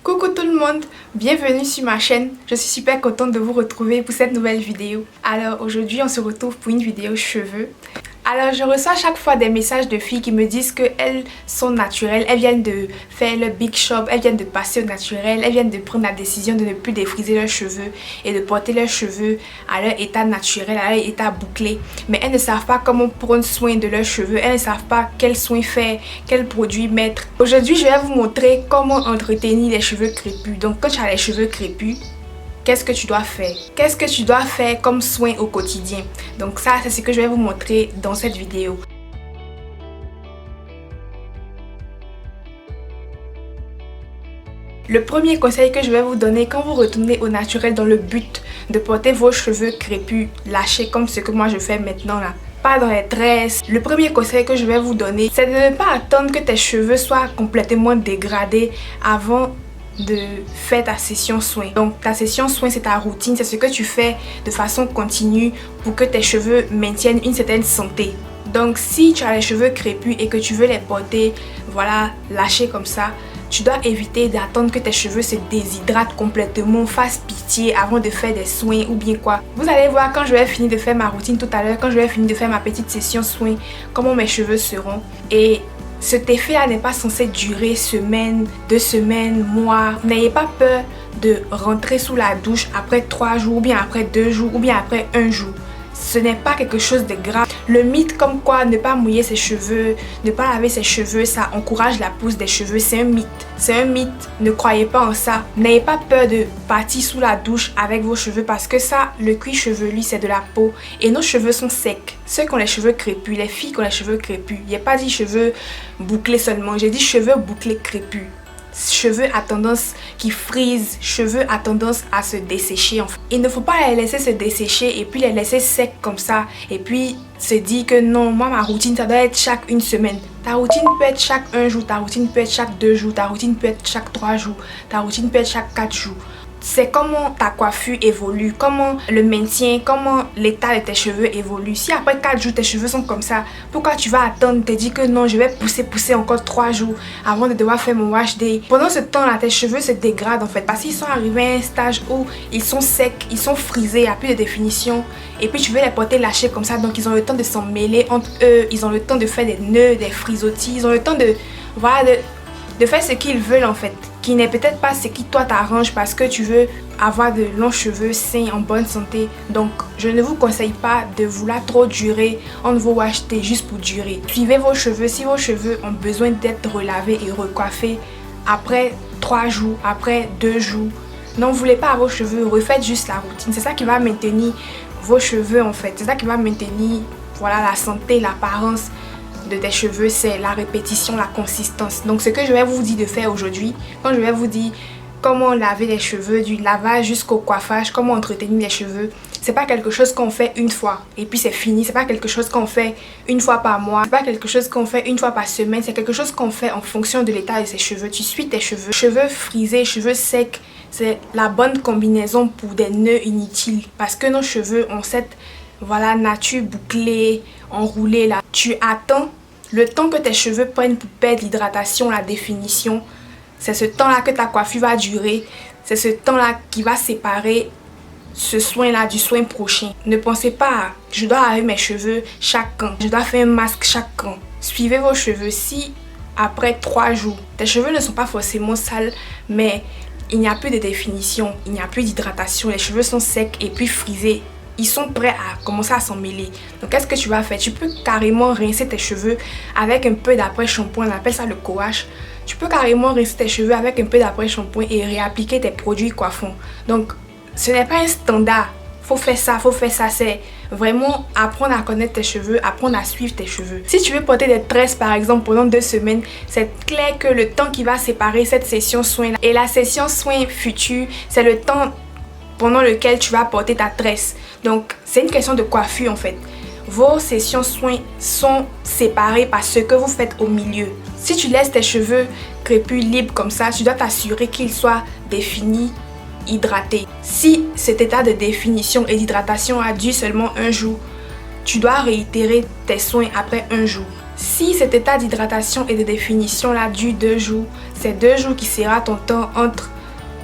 Coucou tout le monde, bienvenue sur ma chaîne. Je suis super contente de vous retrouver pour cette nouvelle vidéo. Alors aujourd'hui on se retrouve pour une vidéo cheveux. Alors je reçois chaque fois des messages de filles qui me disent qu'elles sont naturelles, elles viennent de faire le big shop, elles viennent de passer au naturel, elles viennent de prendre la décision de ne plus défriser leurs cheveux et de porter leurs cheveux à leur état naturel, à leur état bouclé. Mais elles ne savent pas comment prendre soin de leurs cheveux, elles ne savent pas quels soins faire, quels produits mettre. Aujourd'hui je vais vous montrer comment entretenir les cheveux crépus. Donc quand tu as les cheveux crépus, qu'est-ce que tu dois faire? Qu'est-ce que tu dois faire comme soin au quotidien? Donc ça, c'est ce que je vais vous montrer dans cette vidéo. Le premier conseil que je vais vous donner quand vous retournez au naturel dans le but de porter vos cheveux crépus, lâchés comme ce que moi je fais maintenant là, pas dans les tresses. Le premier conseil que je vais vous donner, c'est de ne pas attendre que tes cheveux soient complètement dégradés avant de faire ta session soin. Donc ta session soin, c'est ta routine, c'est ce que tu fais de façon continue pour que tes cheveux maintiennent une certaine santé. Donc si tu as les cheveux crépus et que tu veux les porter, voilà, lâchés comme ça, tu dois éviter d'attendre que tes cheveux se déshydratent complètement, fassent pitié avant de faire des soins ou bien quoi. Vous allez voir quand je vais finir de faire ma routine tout à l'heure, quand je vais finir de faire ma petite session soin, comment mes cheveux seront. Et cet effet-là n'est pas censé durer semaines, 2 semaines, mois. N'ayez pas peur de rentrer sous la douche après 3 jours, ou bien après 2 jours, ou bien après 1 jour. Ce n'est pas quelque chose de grave. Le mythe comme quoi ne pas mouiller ses cheveux, ne pas laver ses cheveux, ça encourage la pousse des cheveux, c'est un mythe. C'est un mythe, ne croyez pas en ça. N'ayez pas peur de partir sous la douche avec vos cheveux parce que ça, le cuir chevelu, c'est de la peau et nos cheveux sont secs. Ceux qui ont les cheveux crépus, les filles qui ont les cheveux crépus, il n'y a pas dit cheveux bouclés seulement, j'ai dit cheveux bouclés crépus. Cheveux à tendance qui frisent, cheveux à tendance à se dessécher en fait. Il ne faut pas les laisser se dessécher et puis les laisser secs comme ça et puis se dire que non, moi ma routine ça doit être chaque 1 semaine. Ta routine peut être chaque 1 jour, ta routine peut être chaque 2 jours, ta routine peut être chaque 3 jours, ta routine peut être chaque 4 jours. C'est comment ta coiffure évolue, comment le maintien, comment l'état de tes cheveux évolue. Si après 4 jours tes cheveux sont comme ça, pourquoi tu vas attendre, te dire que non, je vais pousser encore 3 jours avant de devoir faire mon wash day. Pendant ce temps-là, tes cheveux se dégradent en fait parce qu'ils sont arrivés à un stage où ils sont secs, ils sont frisés, il n'y a plus de définition. Et puis tu veux les porter lâchés comme ça, donc ils ont le temps de s'en mêler entre eux, ils ont le temps de faire des nœuds, des frisottis, ils ont le temps de, voilà, de faire ce qu'ils veulent en fait, qui n'est peut-être pas ce qui toi t'arrange parce que tu veux avoir de longs cheveux sains, en bonne santé. Donc je ne vous conseille pas de vouloir trop durer entre vos wash day juste pour durer. Suivez vos cheveux, si vos cheveux ont besoin d'être relavés et recoiffés après 3 jours, après 2 jours, n'en voulez pas à vos cheveux, refaites juste la routine. C'est ça qui va maintenir vos cheveux en fait, c'est ça qui va maintenir, voilà, la santé, l'apparence de tes cheveux, c'est la répétition, la consistance. Donc ce que je vais vous dire de faire aujourd'hui, quand je vais vous dire comment laver les cheveux, du lavage jusqu'au coiffage, comment entretenir les cheveux, c'est pas quelque chose qu'on fait une fois et puis c'est fini. C'est pas quelque chose qu'on fait une fois par mois, c'est pas quelque chose qu'on fait une fois par semaine, c'est quelque chose qu'on fait en fonction de l'état de ses cheveux. Tu suis tes cheveux, cheveux frisés, cheveux secs, c'est la bonne combinaison pour des nœuds inutiles parce que nos cheveux ont cette, voilà, nature bouclée, enroulée là. Tu attends le temps que tes cheveux prennent pour perdre l'hydratation, la définition. C'est ce temps-là que ta coiffure va durer. C'est ce temps-là qui va séparer ce soin-là du soin prochain. Ne pensez pas, je dois laver mes cheveux chaque an, je dois faire un masque chaque an. Suivez vos cheveux. Si après 3 jours, tes cheveux ne sont pas forcément sales, mais il n'y a plus de définition, il n'y a plus d'hydratation, les cheveux sont secs et puis frisés, ils sont prêts à commencer à s'en mêler. Donc qu'est-ce que tu vas faire? Tu peux carrément rincer tes cheveux avec un peu d'après-shampoing, on appelle ça le coache. Tu peux carrément rincer tes cheveux avec un peu d'après-shampoing et réappliquer tes produits coiffants. Donc ce n'est pas un standard, faut faire ça, c'est vraiment apprendre à connaître tes cheveux, apprendre à suivre tes cheveux. Si tu veux porter des tresses par exemple pendant 2 semaines, c'est clair que le temps qui va séparer cette session soin et la session soin future, c'est le temps pendant lequel tu vas porter ta tresse. Donc c'est une question de coiffure en fait. Vos sessions soins sont séparées par ce que vous faites au milieu. Si tu laisses tes cheveux crépus libres comme ça, tu dois t'assurer qu'ils soient définis, hydratés. Si cet état de définition et d'hydratation a dû seulement 1 jour, tu dois réitérer tes soins après 1 jour. Si cet état d'hydratation et de définition là dure 2 jours, c'est 2 jours qui sera ton temps entre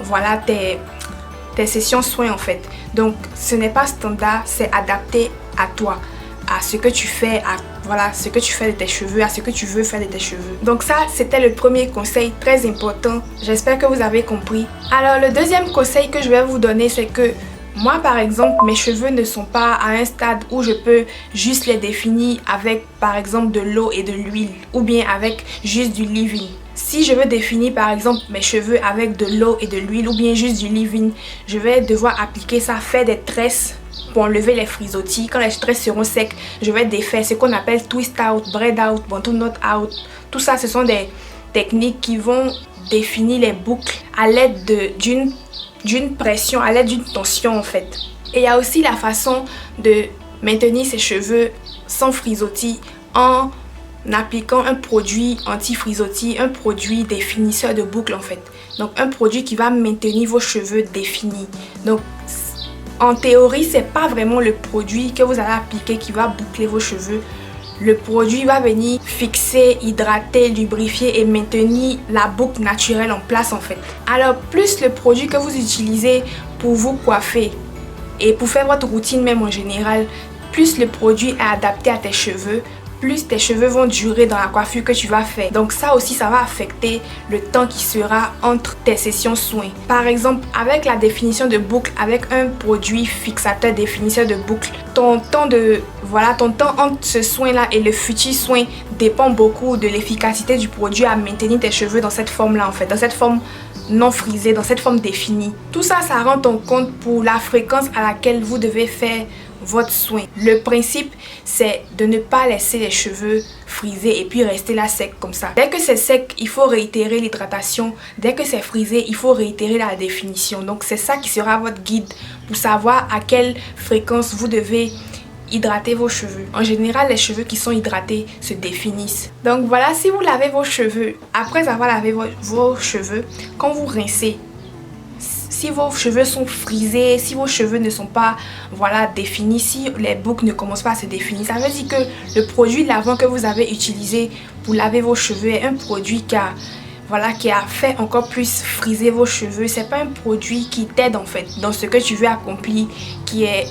voilà, tes sessions soins en fait. Donc ce n'est pas standard, c'est adapté à toi, à ce que tu fais, à voilà, ce que tu fais de tes cheveux, à ce que tu veux faire de tes cheveux. Donc ça, c'était le premier conseil très important. J'espère que vous avez compris. Alors le deuxième conseil que je vais vous donner, c'est que moi par exemple, mes cheveux ne sont pas à un stade où je peux juste les définir avec par exemple de l'eau et de l'huile ou bien avec juste du leave-in. Si je veux définir par exemple mes cheveux avec de l'eau et de l'huile ou bien juste du leave-in, je vais devoir appliquer ça, faire des tresses pour enlever les frisottis. Quand les tresses seront secs, je vais défaire ce qu'on appelle twist out, braid out, bantu knot out. Tout ça, ce sont des techniques qui vont définir les boucles à l'aide d'une pression, à l'aide d'une tension en fait. Et il y a aussi la façon de maintenir ses cheveux sans frisottis en appliquant un produit anti-frisottis, un produit définisseur de boucles en fait. Donc un produit qui va maintenir vos cheveux définis. Donc en théorie, c'est pas vraiment le produit que vous allez appliquer qui va boucler vos cheveux. Le produit va venir fixer, hydrater, lubrifier et maintenir la boucle naturelle en place en fait. Alors plus le produit que vous utilisez pour vous coiffer et pour faire votre routine même en général, plus le produit est adapté à tes cheveux, plus tes cheveux vont durer dans la coiffure que tu vas faire. Donc ça aussi, ça va affecter le temps qui sera entre tes sessions soins. Par exemple, avec la définition de boucle, avec un produit fixateur définisseur de boucle, ton temps entre ce soin-là et le futur soin dépend beaucoup de l'efficacité du produit à maintenir tes cheveux dans cette forme-là en fait, dans cette forme non frisée, dans cette forme définie. Tout ça, ça rentre en compte pour la fréquence à laquelle vous devez faire votre soin. Le principe, c'est de ne pas laisser les cheveux frisés et puis rester là sec comme ça. Dès que c'est sec, il faut réitérer l'hydratation. Dès que c'est frisé, il faut réitérer la définition. Donc c'est ça qui sera votre guide pour savoir à quelle fréquence vous devez hydrater vos cheveux. En général, les cheveux qui sont hydratés se définissent. Donc voilà, si vous lavez vos cheveux, après avoir lavé vos cheveux, quand vous rincez, si vos cheveux sont frisés, si vos cheveux ne sont pas définis, si les boucles ne commencent pas à se définir, ça veut dire que le produit lavant que vous avez utilisé pour laver vos cheveux est un produit qui a fait encore plus friser vos cheveux. C'est pas un produit qui t'aide en fait dans ce que tu veux accomplir, qui est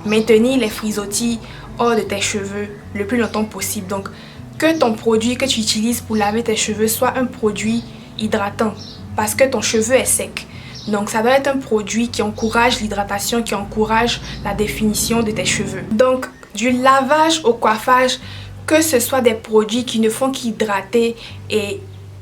maintenir les frisottis hors de tes cheveux le plus longtemps possible. Donc que ton produit que tu utilises pour laver tes cheveux soit un produit hydratant parce que ton cheveu est sec. Donc ça doit être un produit qui encourage l'hydratation, qui encourage la définition de tes cheveux. Donc du lavage au coiffage, que ce soit des produits qui ne font qu'hydrater et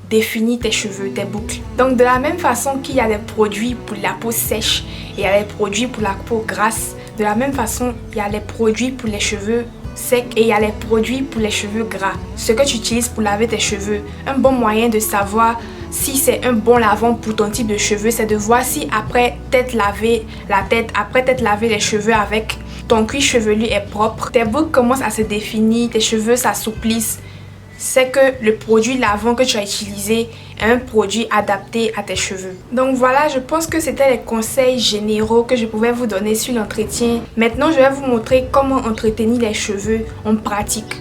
définir tes cheveux, tes boucles. Donc de la même façon qu'il y a des produits pour la peau sèche et il y a des produits pour la peau grasse, de la même façon il y a les produits pour les cheveux secs et il y a les produits pour les cheveux gras. Ce que tu utilises pour laver tes cheveux, un bon moyen de savoir si c'est un bon lavant pour ton type de cheveux, c'est de voir si après t'être lavé la tête, après t'être lavé les cheveux avec, ton cuir chevelu est propre, tes boucles commencent à se définir, tes cheveux s'assouplissent. C'est que le produit lavant que tu as utilisé est un produit adapté à tes cheveux. Donc voilà, je pense que c'était les conseils généraux que je pouvais vous donner sur l'entretien. Maintenant, je vais vous montrer comment entretenir les cheveux en pratique.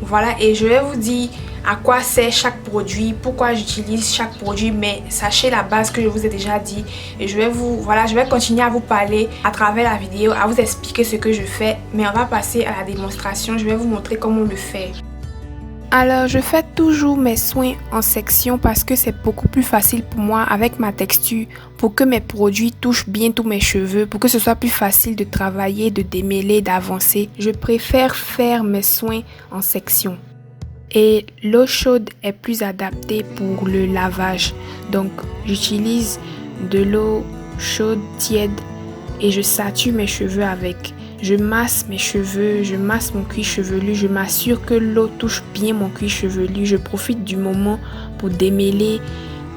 Voilà, et je vais vous dire à quoi sert chaque produit, pourquoi j'utilise chaque produit, mais sachez la base que je vous ai déjà dit. Et je vais continuer à vous parler à travers la vidéo, à vous expliquer ce que je fais. Mais on va passer à la démonstration, je vais vous montrer comment le faire. Alors, je fais toujours mes soins en section parce que c'est beaucoup plus facile pour moi avec ma texture, pour que mes produits touchent bien tous mes cheveux, pour que ce soit plus facile de travailler, de démêler, d'avancer. Je préfère faire mes soins en section. Et l'eau chaude est plus adaptée pour le lavage. Donc, j'utilise de l'eau chaude, tiède et je sature mes cheveux avec. Je masse mes cheveux, je masse mon cuir chevelu, je m'assure que l'eau touche bien mon cuir chevelu. Je profite du moment pour démêler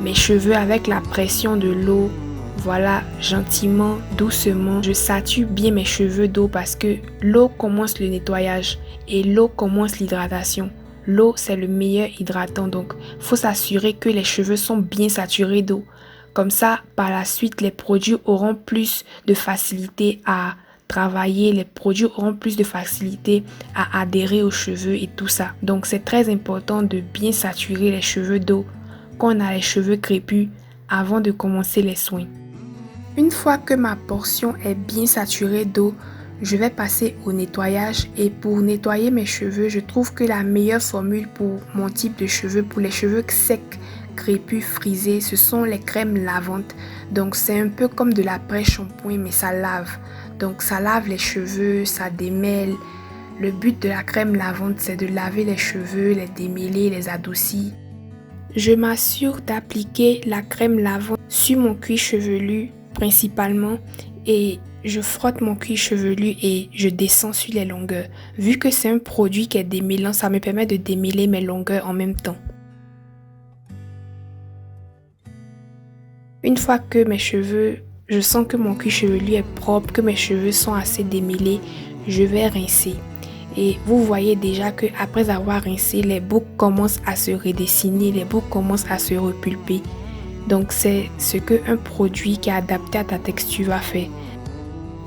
mes cheveux avec la pression de l'eau. Voilà, gentiment, doucement, je sature bien mes cheveux d'eau parce que l'eau commence le nettoyage et l'eau commence l'hydratation. L'eau, c'est le meilleur hydratant, donc il faut s'assurer que les cheveux sont bien saturés d'eau. Comme ça, par la suite, les produits auront plus de facilité à travailler, les produits auront plus de facilité à adhérer aux cheveux et tout ça. Donc c'est très important de bien saturer les cheveux d'eau quand on a les cheveux crépus avant de commencer les soins. Une fois que ma portion est bien saturée d'eau, je vais passer au nettoyage et pour nettoyer mes cheveux, je trouve que la meilleure formule pour mon type de cheveux, pour les cheveux secs, crépus, frisés, ce sont les crèmes lavantes. Donc c'est un peu comme de l'après-shampoing mais ça lave. Donc ça lave les cheveux, ça démêle. Le but de la crème lavante, c'est de laver les cheveux, les démêler, les adoucir. Je m'assure d'appliquer la crème lavante sur mon cuir chevelu principalement et je frotte mon cuir chevelu et je descends sur les longueurs. Vu que c'est un produit qui est démêlant, ça me permet de démêler mes longueurs en même temps. Une fois que mes cheveux, je sens que mon cuir chevelu est propre, que mes cheveux sont assez démêlés, je vais rincer. Et vous voyez déjà que après avoir rincé, les boucles commencent à se redessiner, les boucles commencent à se repulper. Donc c'est ce qu'un produit qui est adapté à ta texture va faire.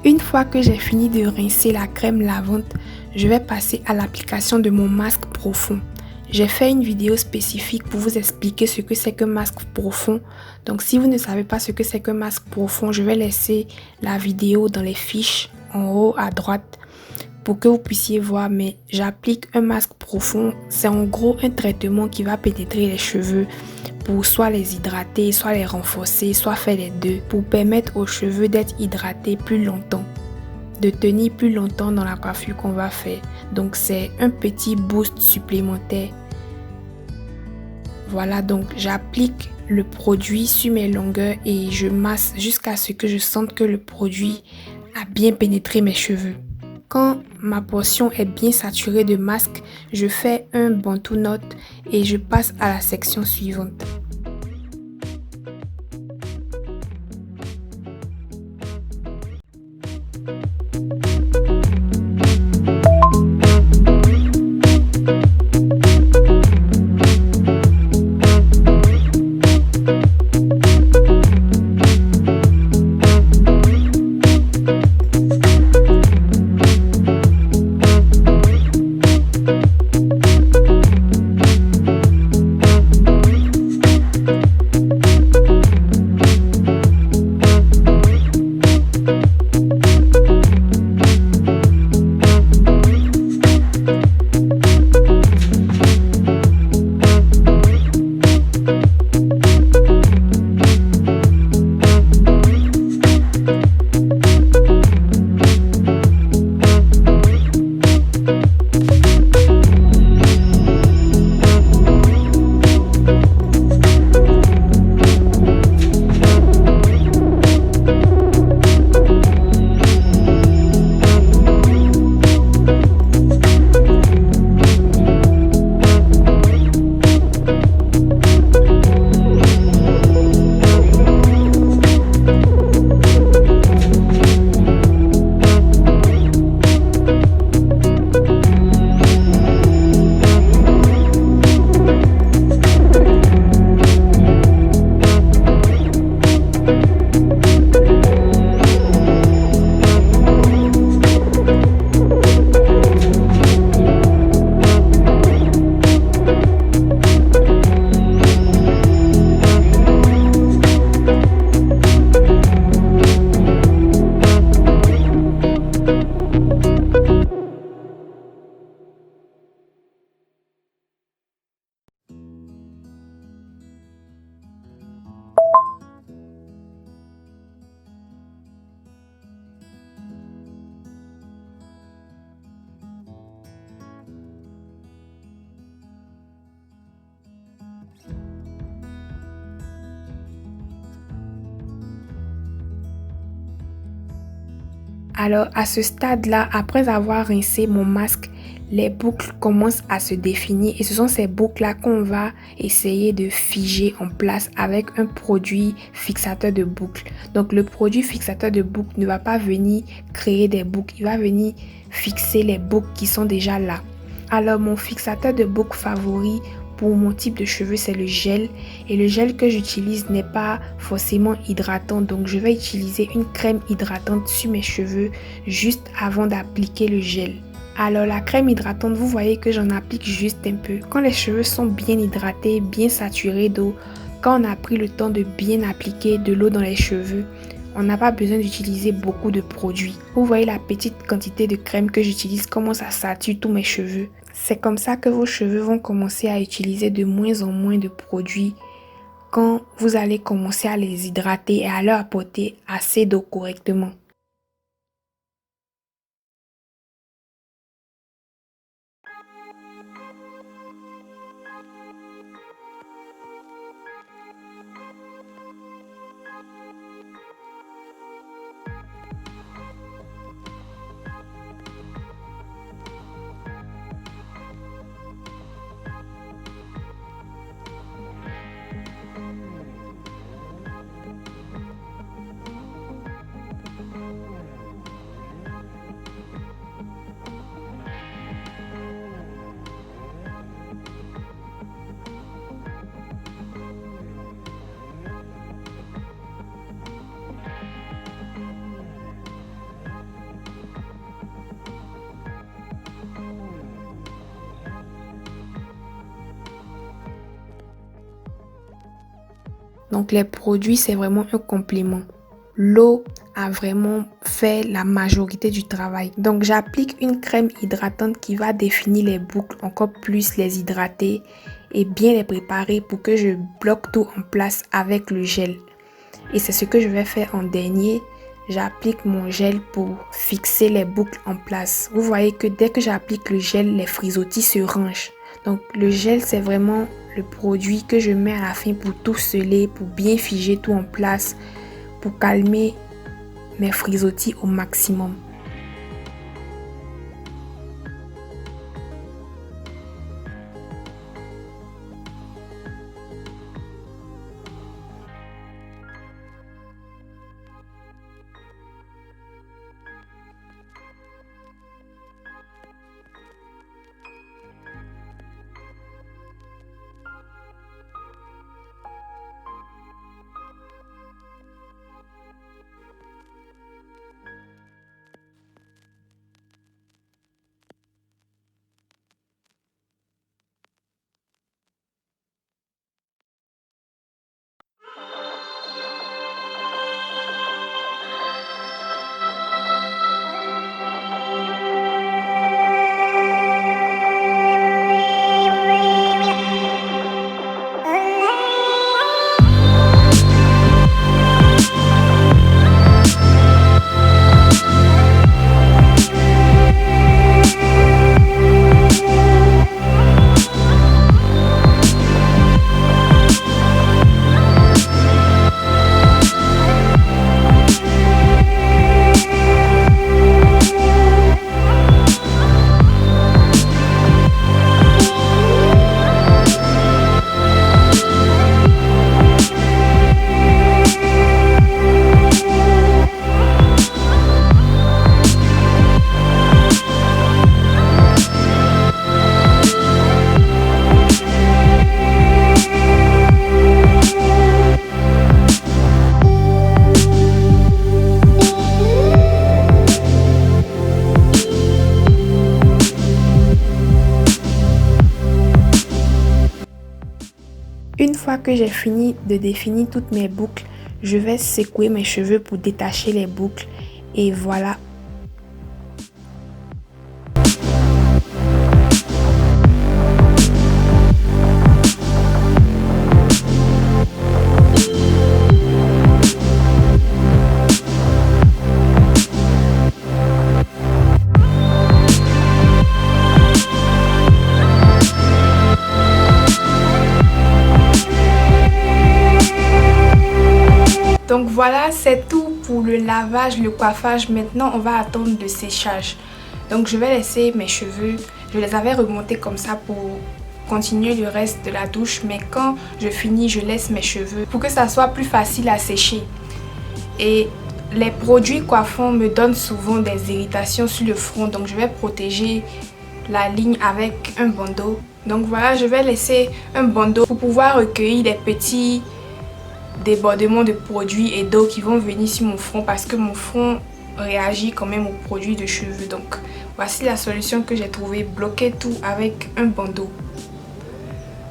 Une fois que j'ai fini de rincer la crème lavante, je vais passer à l'application de mon masque profond. J'ai fait une vidéo spécifique pour vous expliquer ce que c'est qu'un masque profond. Donc si vous ne savez pas ce que c'est qu'un masque profond, je vais laisser la vidéo dans les fiches en haut à droite pour que vous puissiez voir. Mais j'applique un masque profond. C'est en gros un traitement qui va pénétrer les cheveux pour soit les hydrater, soit les renforcer, soit faire les deux pour permettre aux cheveux d'être hydratés plus longtemps, de tenir plus longtemps dans la coiffure qu'on va faire. Donc c'est un petit boost supplémentaire. Voilà, donc j'applique le produit sur mes longueurs et je masse jusqu'à ce que je sente que le produit a bien pénétré mes cheveux. Quand ma portion est bien saturée de masque, je fais un bantu knot et je passe à la section suivante. Alors à ce stade-là, après avoir rincé mon masque, les boucles commencent à se définir et ce sont ces boucles-là qu'on va essayer de figer en place avec un produit fixateur de boucles. Donc le produit fixateur de boucles ne va pas venir créer des boucles, il va venir fixer les boucles qui sont déjà là. Alors mon fixateur de boucles favori pour mon type de cheveux, c'est le gel. Et le gel que j'utilise n'est pas forcément hydratant. Donc, je vais utiliser une crème hydratante sur mes cheveux juste avant d'appliquer le gel. Alors, la crème hydratante, vous voyez que j'en applique juste un peu. Quand les cheveux sont bien hydratés, bien saturés d'eau, quand on a pris le temps de bien appliquer de l'eau dans les cheveux, on n'a pas besoin d'utiliser beaucoup de produits. Vous voyez la petite quantité de crème que j'utilise, comment ça sature tous mes cheveux. C'est comme ça que vos cheveux vont commencer à utiliser de moins en moins de produits quand vous allez commencer à les hydrater et à leur apporter assez d'eau correctement. Donc les produits, c'est vraiment un complément. L'eau a vraiment fait la majorité du travail. Donc j'applique une crème hydratante qui va définir les boucles, encore plus les hydrater et bien les préparer pour que je bloque tout en place avec le gel. Et c'est ce que je vais faire en dernier. J'applique mon gel pour fixer les boucles en place. Vous voyez que dès que j'applique le gel, les frisottis se rangent. Donc le gel, c'est vraiment le produit que je mets à la fin pour tout sceller, pour bien figer tout en place, pour calmer mes frisottis au maximum. Une fois que j'ai fini de définir toutes mes boucles, je vais secouer mes cheveux pour détacher les boucles. Et voilà. Donc voilà, c'est tout pour le lavage, le coiffage. Maintenant, on va attendre le séchage. Donc je vais laisser mes cheveux, je les avais remontés comme ça pour continuer le reste de la douche. Mais quand je finis, je laisse mes cheveux pour que ça soit plus facile à sécher. Et les produits coiffants me donnent souvent des irritations sur le front. Donc je vais protéger la ligne avec un bandeau. Donc voilà, je vais laisser un bandeau pour pouvoir recueillir les petits débordements de produits et d'eau qui vont venir sur mon front parce que mon front réagit quand même aux produits de cheveux. Donc voici la solution que j'ai trouvée, bloquer tout avec un bandeau.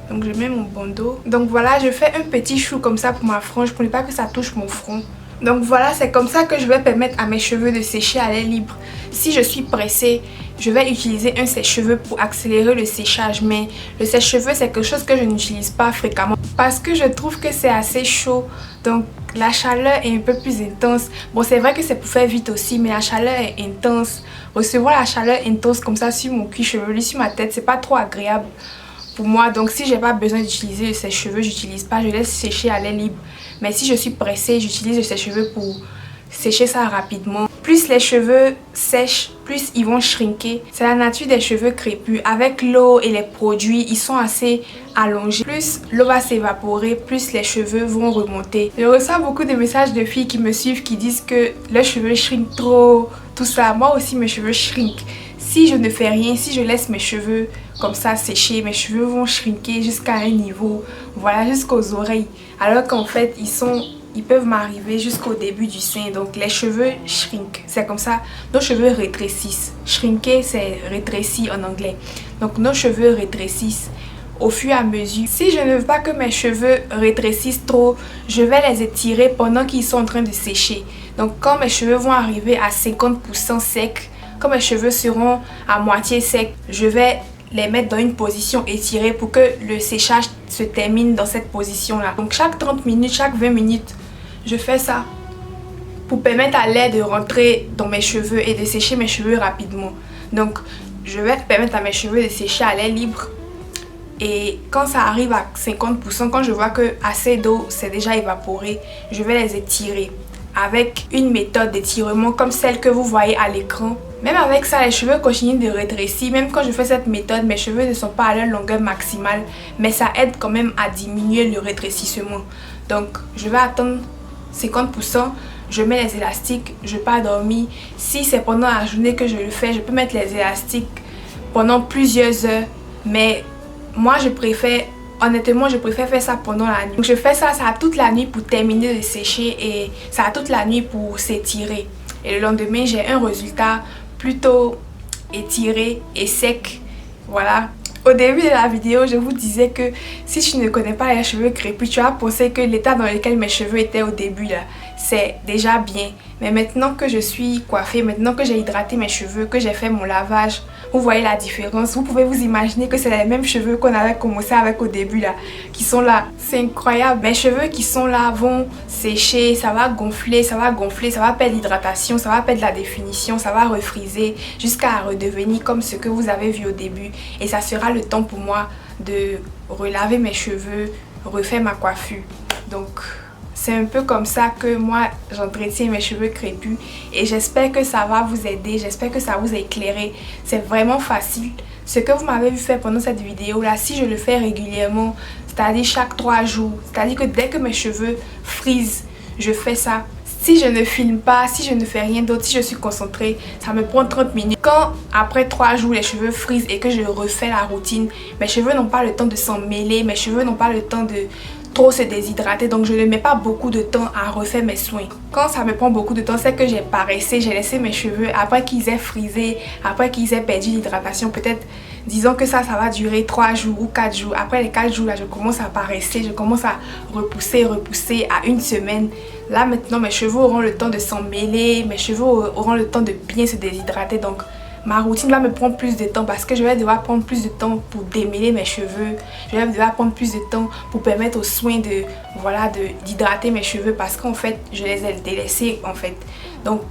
Donc je mets mon bandeau. Donc voilà, je fais un petit chou comme ça pour ma frange pour ne pas que ça touche mon front. Donc voilà, c'est comme ça que je vais permettre à mes cheveux de sécher à l'air libre. Si je suis pressée, je vais utiliser un sèche-cheveux pour accélérer le séchage. Mais le sèche-cheveux, c'est quelque chose que je n'utilise pas fréquemment parce que je trouve que c'est assez chaud. Donc la chaleur est un peu plus intense. Bon, c'est vrai que c'est pour faire vite aussi, mais la chaleur est intense. Recevoir la chaleur intense comme ça sur mon cuir chevelu, sur ma tête, c'est pas trop agréable pour moi. Donc si j'ai pas besoin d'utiliser le sèche-cheveux, j'utilise pas, je laisse sécher à l'air libre. Mais si je suis pressée, j'utilise le sèche-cheveux pour sécher ça rapidement. Plus les cheveux sèchent, plus ils vont shrinker. C'est la nature des cheveux crépus. Avec l'eau et les produits, ils sont assez allongés. Plus l'eau va s'évaporer, plus les cheveux vont remonter. Je reçois beaucoup de messages de filles qui me suivent qui disent que leurs cheveux shrinkent trop, tout ça. Moi aussi, mes cheveux shrinkent. Si je ne fais rien, si je laisse mes cheveux comme ça sécher, mes cheveux vont shrinker jusqu'à un niveau, voilà, jusqu'aux oreilles. Alors qu'en fait, ils peuvent m'arriver jusqu'au début du sein. Donc les cheveux shrink, c'est comme ça. Nos cheveux rétrécissent. Shrinker, c'est rétrécir en anglais. Donc nos cheveux rétrécissent au fur et à mesure. Si je ne veux pas que mes cheveux rétrécissent trop, je vais les étirer pendant qu'ils sont en train de sécher. Donc quand mes cheveux vont arriver à 50% secs, quand mes cheveux seront à moitié secs, je vais les mettre dans une position étirée pour que le séchage se termine dans cette position là. Donc chaque 30 minutes, chaque 20 minutes, je fais ça pour permettre à l'air de rentrer dans mes cheveux et de sécher mes cheveux rapidement. Donc je vais permettre à mes cheveux de sécher à l'air libre. Et quand ça arrive à 50%, quand je vois que assez d'eau s'est déjà évaporée, je vais les étirer avec une méthode d'étirement comme celle que vous voyez à l'écran. Même avec ça, les cheveux continuent de rétrécir. Même quand je fais cette méthode, mes cheveux ne sont pas à leur longueur maximale, mais ça aide quand même à diminuer le rétrécissement. Donc je vais attendre 50%, je mets les élastiques, je pars dormir. Si c'est pendant la journée que je le fais, je peux mettre les élastiques pendant plusieurs heures, mais moi je préfère, honnêtement, je préfère faire ça pendant la nuit. Donc je fais ça, ça a toute la nuit pour terminer de sécher et ça a toute la nuit pour s'étirer. Et le lendemain, j'ai un résultat plutôt étiré et sec. Voilà. Au début de la vidéo, je vous disais que si tu ne connais pas les cheveux crépus, tu vas penser que l'état dans lequel mes cheveux étaient au début là, c'est déjà bien. Mais maintenant que je suis coiffée, maintenant que j'ai hydraté mes cheveux, que j'ai fait mon lavage, vous voyez la différence. Vous pouvez vous imaginer que c'est les mêmes cheveux qu'on avait commencé avec au début là, qui sont là. C'est incroyable. Mes cheveux qui sont là vont sécher, ça va gonfler, ça va perdre l'hydratation, ça va perdre la définition, ça va refriser jusqu'à redevenir comme ce que vous avez vu au début. Et ça sera le temps pour moi de relaver mes cheveux, refaire ma coiffure. Donc c'est un peu comme ça que moi j'entretiens mes cheveux crépus et j'espère que ça va vous aider, j'espère que ça vous a éclairé. C'est vraiment facile. Ce que vous m'avez vu faire pendant cette vidéo là, si je le fais régulièrement, c'est-à-dire chaque 3 jours, c'est-à-dire que dès que mes cheveux frisent, je fais ça. Si je ne filme pas, si je ne fais rien d'autre, si je suis concentrée, ça me prend 30 minutes. Quand après 3 jours les cheveux frisent et que je refais la routine, mes cheveux n'ont pas le temps de s'en mêler, mes cheveux n'ont pas le temps de trop se déshydrater, donc je ne mets pas beaucoup de temps à refaire mes soins. Quand ça me prend beaucoup de temps, c'est que j'ai paressé, j'ai laissé mes cheveux après qu'ils aient frisé, après qu'ils aient perdu l'hydratation. Peut-être, disons que ça va durer 3 jours ou 4 jours. Après les 4 jours là, je commence à paresser, je commence à repousser à 1 semaine. Là maintenant, mes cheveux auront le temps de s'en mêler, mes cheveux auront le temps de bien se déshydrater. Donc ma routine va me prendre plus de temps parce que je vais devoir prendre plus de temps pour démêler mes cheveux. Je vais devoir prendre plus de temps pour permettre aux soins d'hydrater mes cheveux parce qu'en fait, je les ai délaissés en fait. Donc,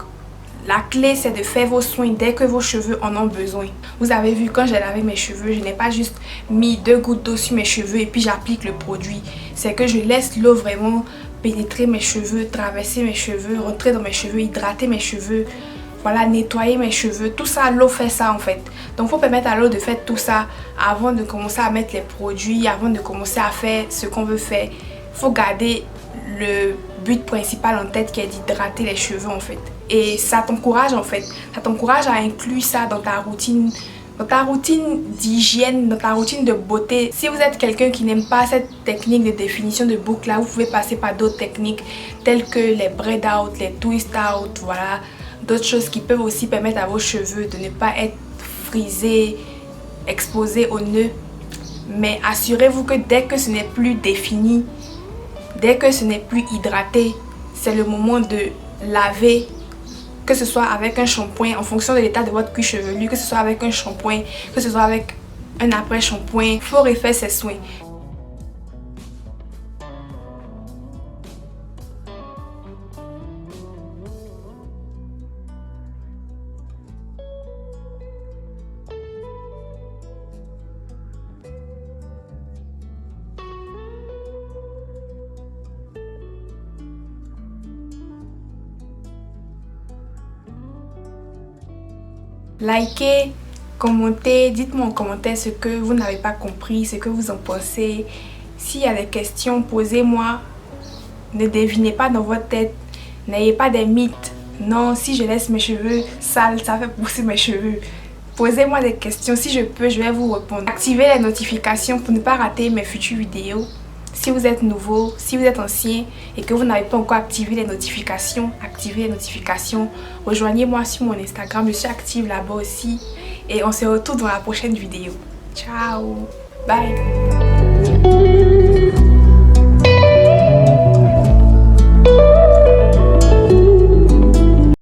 la clé, c'est de faire vos soins dès que vos cheveux en ont besoin. Vous avez vu, quand j'ai lavé mes cheveux, je n'ai pas juste mis 2 gouttes d'eau sur mes cheveux et puis j'applique le produit. C'est que je laisse l'eau vraiment pénétrer mes cheveux, traverser mes cheveux, rentrer dans mes cheveux, hydrater mes cheveux. Voilà, nettoyer mes cheveux, tout ça, l'eau fait ça en fait. Donc il faut permettre à l'eau de faire tout ça avant de commencer à mettre les produits, avant de commencer à faire ce qu'on veut faire. Il faut garder le but principal en tête qui est d'hydrater les cheveux en fait. Et ça t'encourage en fait, ça t'encourage à inclure ça dans ta routine d'hygiène, dans ta routine de beauté. Si vous êtes quelqu'un qui n'aime pas cette technique de définition de boucle là, vous pouvez passer par d'autres techniques telles que les braid out, les twist out, voilà. D'autres choses qui peuvent aussi permettre à vos cheveux de ne pas être frisés, exposés au nœud. Mais assurez-vous que dès que ce n'est plus défini, dès que ce n'est plus hydraté, c'est le moment de laver, que ce soit avec un shampoing en fonction de l'état de votre cuir chevelu, que ce soit avec un shampoing, que ce soit avec un après-shampoing. Il faut refaire ses soins. Likez, commentez, dites-moi en commentaire ce que vous n'avez pas compris, ce que vous en pensez. S'il y a des questions, posez-moi. Ne devinez pas dans votre tête, n'ayez pas des mythes. Non, si je laisse mes cheveux sales, ça fait pousser mes cheveux. Posez-moi des questions, si je peux, je vais vous répondre. Activez les notifications pour ne pas rater mes futures vidéos. Si vous êtes nouveau, si vous êtes ancien et que vous n'avez pas encore activé les notifications, activez les notifications. Rejoignez-moi sur mon Instagram, je suis active là-bas aussi. Et on se retrouve dans la prochaine vidéo. Ciao, bye.